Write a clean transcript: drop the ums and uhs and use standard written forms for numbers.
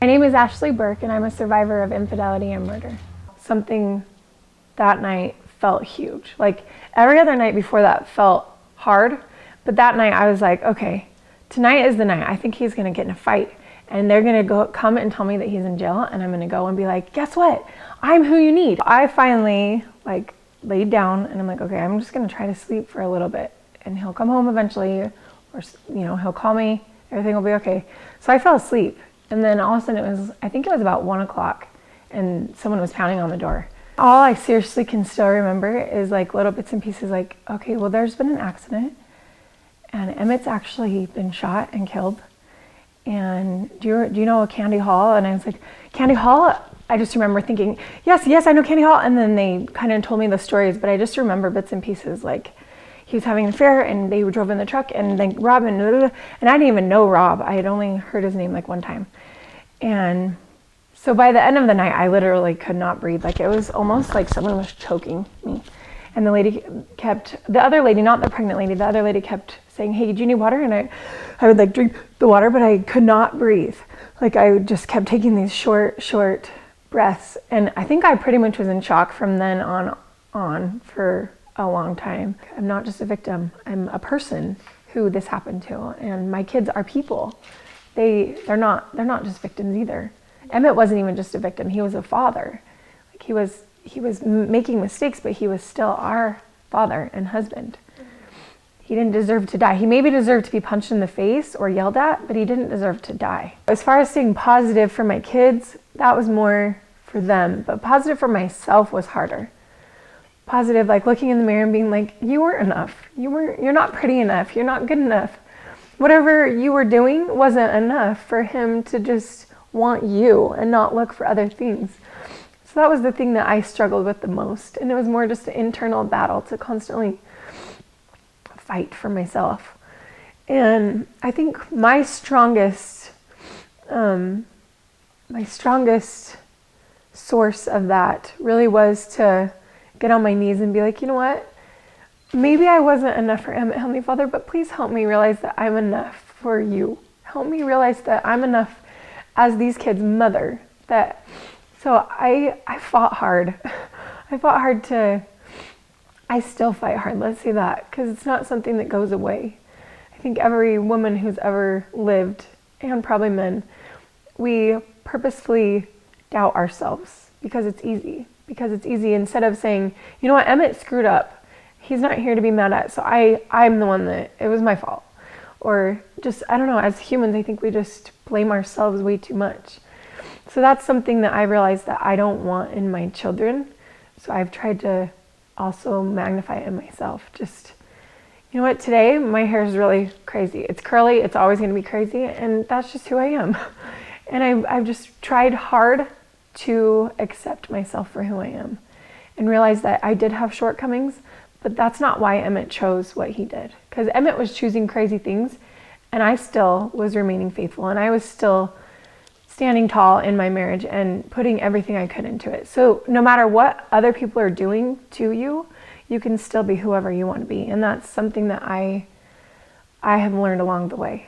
My name is Ashlee Birk, and I'm a survivor of infidelity and murder. Something that night felt huge. Like every other night before that felt hard, but that night I was like, okay, tonight is the night. I think he's gonna get in a fight, and they're gonna come and tell me that he's in jail, and I'm gonna go and be like, guess what? I'm who you need. I finally laid down, and I'm like, okay, I'm just gonna try to sleep for a little bit, and he'll come home eventually, or he'll call me. Everything will be okay. So I fell asleep. And then all of a sudden I think it was about 1 o'clock, and someone was pounding on the door. All I seriously can still remember is little bits and pieces okay, well, there's been an accident and Emmett's actually been shot and killed. And do you know Candy Hall? And I was like, Candy Hall? I just remember thinking, yes, I know Candy Hall. And then they kind of told me the stories, but I just remember bits and pieces he was having an affair and they drove in the truck and then Rob and I didn't even know Rob. I had only heard his name one time. And so by the end of the night, I literally could not breathe. It was almost like someone was choking me. And the other lady, not the pregnant lady, the other lady kept saying, hey, do you need water? And I would drink the water, but I could not breathe. I just kept taking these short breaths. And I think I pretty much was in shock from then on for a long time. I'm not just a victim. I'm a person who this happened to, and my kids are people. They're not just victims either. Emmett wasn't even just a victim. He was a father. He was making mistakes, but he was still our father and husband. He didn't deserve to die. He maybe deserved to be punched in the face or yelled at, but he didn't deserve to die. As far as staying positive for my kids, that was more for them, but positive for myself was harder. Positive, looking in the mirror and being you weren't enough. You're not pretty enough. You're not good enough. Whatever you were doing wasn't enough for him to just want you and not look for other things. So that was the thing that I struggled with the most. And it was more just an internal battle to constantly fight for myself. And I think my strongest source of that really was to get on my knees and be you know what? Maybe I wasn't enough for Emmett, Heavenly Father, but please help me realize that I'm enough for you. Help me realize that I'm enough as these kids' mother. So I fought hard. I still fight hard, let's say that, because it's not something that goes away. I think every woman who's ever lived, and probably men, we purposefully doubt ourselves because it's easy. Instead of saying, you know what, Emmett screwed up. He's not here to be mad at, so I'm the one that, it was my fault. Or just, I don't know, as humans, I think we just blame ourselves way too much. So that's something that I realized that I don't want in my children. So I've tried to also magnify it in myself. Just, you know what, today my hair is really crazy. It's curly, it's always gonna be crazy, and that's just who I am. And I've just tried hard to accept myself for who I am and realize that I did have shortcomings, but that's not why Emmett chose what he did. Because Emmett was choosing crazy things, and I still was remaining faithful, and I was still standing tall in my marriage and putting everything I could into it. So no matter what other people are doing to you, you can still be whoever you want to be. And that's something that I have learned along the way.